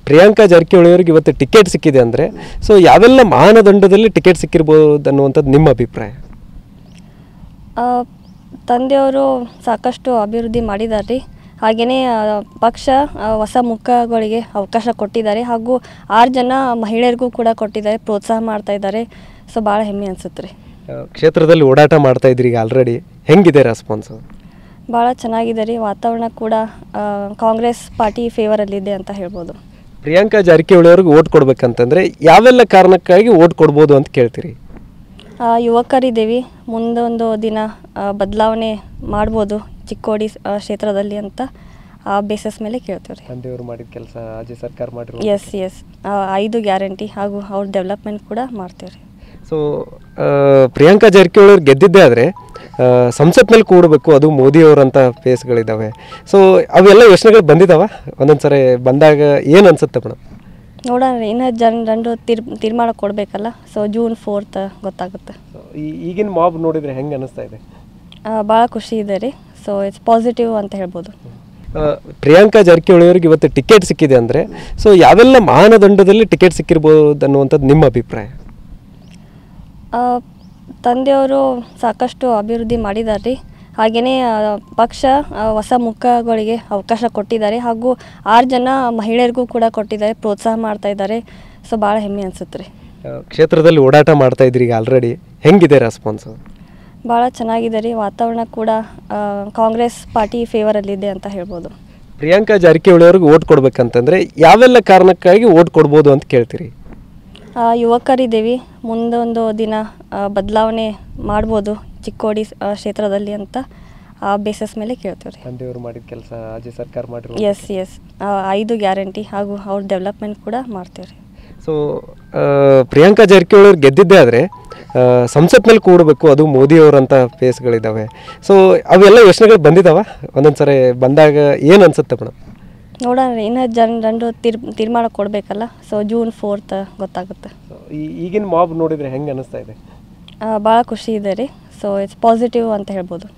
ಪ್ರಿಯಾಂಕಾ ಜಾರಕಿಹೊಳಿ ಅವರಿಗೆ ಇವತ್ತು ಟಿಕೆಟ್ ಸಿಕ್ಕಿದೆ ಅಂದರೆ ಸೊ ಯಾವೆಲ್ಲ ಮಾನದಂಡದಲ್ಲಿ ಟಿಕೆಟ್ ಸಿಕ್ಕಿರ್ಬೋದು ಅನ್ನುವಂಥದ್ದು ನಿಮ್ಮ ಅಭಿಪ್ರಾಯ? ತಂದೆಯವರು ಸಾಕಷ್ಟು ಅಭಿವೃದ್ಧಿ ಮಾಡಿದ್ದಾರೆ ರೀ. ಹಾಗೆಯೇ ಪಕ್ಷ ಹೊಸ ಮುಖಗಳಿಗೆ ಅವಕಾಶ ಕೊಟ್ಟಿದ್ದಾರೆ ಹಾಗೂ 6 ಜನ ಮಹಿಳೆಯರಿಗೂ ಕೂಡ ಕೊಟ್ಟಿದ್ದಾರೆ, ಪ್ರೋತ್ಸಾಹ ಮಾಡ್ತಾ ಇದ್ದಾರೆ. ಸೊ ಭಾಳ ಹೆಮ್ಮೆ ಅನಿಸುತ್ತೆ ರೀ. ಕ್ಷೇತ್ರದಲ್ಲಿ ಓಡಾಟ ಮಾಡ್ತಾ ಇದ್ರಿ ಈಗ ಆಲ್ರೆಡಿ, ಹೆಂಗಿದೆ ರೆಸ್ಪಾನ್ಸು? ಭಾಳ ಚೆನ್ನಾಗಿದೆ ರೀ. ವಾತಾವರಣ ಕೂಡ ಕಾಂಗ್ರೆಸ್ ಪಾರ್ಟಿ ಫೇವರಲ್ಲಿದೆ ಅಂತ ಹೇಳ್ಬೋದು. ಪ್ರಿಯಾಂಕಾ ಜಾರಕಿಹೊಳಿ ಅವ್ರಿಗೆ ಓಟ್ ಕೊಡ್ಬೇಕಂತಂದರೆ ಯಾವೆಲ್ಲ ಕಾರಣಕ್ಕಾಗಿ ಓಟ್ ಕೊಡ್ಬೋದು ಅಂತ ಕೇಳ್ತೀರಿ? ಯುವಕರಿದ್ದೀವಿ, ಮುಂದೊಂದು ದಿನ ಬದಲಾವಣೆ ಮಾಡ್ಬೋದು ಚಿಕ್ಕೋಡಿ ಕ್ಷೇತ್ರದಲ್ಲಿ ಅಂತ ಆ ಬೇಸಸ್ ಮೇಲೆ ಕೇಳ್ತೀವಿ ರೀ. ತಂದೆಯವರು ಮಾಡಿದ ಕೆಲಸ, ರಾಜ್ಯ ಸರ್ಕಾರ ಮಾಡಿರೋ ಎಸ್ 5 ಗ್ಯಾರಂಟಿ ಹಾಗೂ ಅವ್ರ ಡೆವಲಪ್ಮೆಂಟ್ ಕೂಡ ಮಾಡ್ತೀವಿ ರೀ. ಸೊ ಪ್ರಿಯಾಂಕಾ ಜಾರಕಿಹೊಳಿ ಅವ್ರು ಗೆದ್ದಿದ್ದೇ ಆದರೆ ಸಂಸತ್ ಮೇಲೆ ಕೂಡಬೇಕು, ಅದು ಮೋದಿಯವರಂಥ ಫೇಸ್ಗಳಿದ್ದಾವೆ. ಸೊ ಅವೆಲ್ಲ ಯೋಚನೆಗಳು ಬಂದಿದ್ದಾವೆ ಒಂದೊಂದು ಸರಿ ಬಂದಾಗ ಏನು ಅನ್ಸುತ್ತೆ ಮೇಡಮ್? ನೋಡೋಣ ರೀ, ಇನ್ನೂ ಜನರು ತೀರ್ಮಾನ ಕೊಡಬೇಕಲ್ಲ. ಸೊ June 4th ಗೊತ್ತಾಗುತ್ತೆ. ಈಗಿನ ಮಾಬ್ ನೋಡಿದರೆ ಹೆಂಗೆ ಅನ್ನಿಸ್ತಾ ಇದೆ? ಭಾಳ ಖುಷಿ ಇದೆ ರೀ. ಸೊ ಇಟ್ಸ್ ಪಾಸಿಟಿವ್ ಅಂತ ಹೇಳ್ಬೋದು. ಪ್ರಿಯಾಂಕಾ ಜಾರಕಿಹೊಳಿ ಅವ್ರಿಗೆ ಇವತ್ತು ಟಿಕೆಟ್ ಸಿಕ್ಕಿದೆ ಅಂದರೆ ಸೊ ಯಾವೆಲ್ಲ ಮಾನದಂಡದಲ್ಲಿ ಟಿಕೆಟ್ ಸಿಕ್ಕಿರ್ಬೋದು ಅನ್ನುವಂಥದ್ದು ನಿಮ್ಮ ಅಭಿಪ್ರಾಯ? ತಂದೆಯವರು ಸಾಕಷ್ಟು ಅಭಿವೃದ್ಧಿ ಮಾಡಿದ್ದಾರೆ ರೀ. ಹಾಗೆಯೇ ಪಕ್ಷ ಹೊಸ ಮುಖಗಳಿಗೆ ಅವಕಾಶ ಕೊಟ್ಟಿದ್ದಾರೆ ಹಾಗೂ 6 ಜನ ಮಹಿಳೆಯರಿಗೂ ಕೂಡ ಕೊಟ್ಟಿದ್ದಾರೆ, ಪ್ರೋತ್ಸಾಹ ಮಾಡ್ತಾ ಇದ್ದಾರೆ. ಸೊ ಭಾಳ ಹೆಮ್ಮೆ ಅನಿಸುತ್ತೆ ರೀ. ಕ್ಷೇತ್ರದಲ್ಲಿ ಓಡಾಟ ಮಾಡ್ತಾ ಇದ್ರಿ ಈಗ ಆಲ್ರೆಡಿ, ಹೆಂಗಿದೆ ರೆಸ್ಪಾನ್ಸು? ಭಾಳ ಚೆನ್ನಾಗಿದೆ ರೀ. ವಾತಾವರಣ ಕೂಡ ಕಾಂಗ್ರೆಸ್ ಪಾರ್ಟಿ ಫೇವರಲ್ಲಿದೆ ಅಂತ ಹೇಳ್ಬೋದು. ಪ್ರಿಯಾಂಕಾ ಜಾರಕಿಹೊಳಿ ಅವ್ರಿಗೆ ಓಟ್ ಕೊಡ್ಬೇಕಂತಂದರೆ ಯಾವೆಲ್ಲ ಕಾರಣಕ್ಕಾಗಿ ಓಟ್ ಕೊಡ್ಬೋದು ಅಂತ ಕೇಳ್ತೀರಿ? ಯುವಕರಿದ್ದೀವಿ, ಮುಂದೊಂದು ದಿನ ಬದಲಾವಣೆ ಮಾಡ್ಬೋದು ಚಿಕ್ಕೋಡಿ ಕ್ಷೇತ್ರದಲ್ಲಿ ಅಂತ ಆ ಬೇಸಸ್ ಮೇಲೆ ಕೇಳ್ತೀವಿ ರೀ. ತಂದೆಯವರು ಮಾಡಿದ ಕೆಲಸ, ರಾಜ್ಯ ಸರ್ಕಾರ ಮಾಡಿರೋ ಎಸ್ 5 ಗ್ಯಾರಂಟಿ ಹಾಗೂ ಅವ್ರ ಡೆವಲಪ್ಮೆಂಟ್ ಕೂಡ ಮಾಡ್ತೀವಿ ರೀ. ಸೊ ಪ್ರಿಯಾಂಕಾ ಜಾರಕಿಹೊಳಿ ಅವ್ರು ಗೆದ್ದಿದ್ದೇ ಆದರೆ ಸಂಸತ್ ಮೇಲೆ ಕೂಡಬೇಕು, ಅದು ಮೋದಿಯವರಂಥ ಫೇಸ್ಗಳಿದ್ದಾವೆ. ಸೊ ಅವೆಲ್ಲ ಯೋಚನೆಗಳು ಬಂದಿದ್ದಾವೆ ಒಂದೊಂದು ಸರಿ ಬಂದಾಗ ಏನು ಅನ್ಸುತ್ತೆ ಮೇಡಮ್? ನೋಡೋಣ ರೀ, ಇನ್ನೂ ಜನರು ತೀರ್ಮಾನ ಕೊಡಬೇಕಲ್ಲ. ಸೊ June 4th ಗೊತ್ತಾಗುತ್ತೆ. ಈಗಿನ ಮಾಬ್ ನೋಡಿದರೆ ಹೆಂಗೆ ಅನ್ನಿಸ್ತಾ ಇದೆ? ಭಾಳ ಖುಷಿ ಇದೆ ರೀ. ಸೊ ಇಟ್ಸ್ ಪಾಸಿಟಿವ್ ಅಂತ ಹೇಳ್ಬೋದು.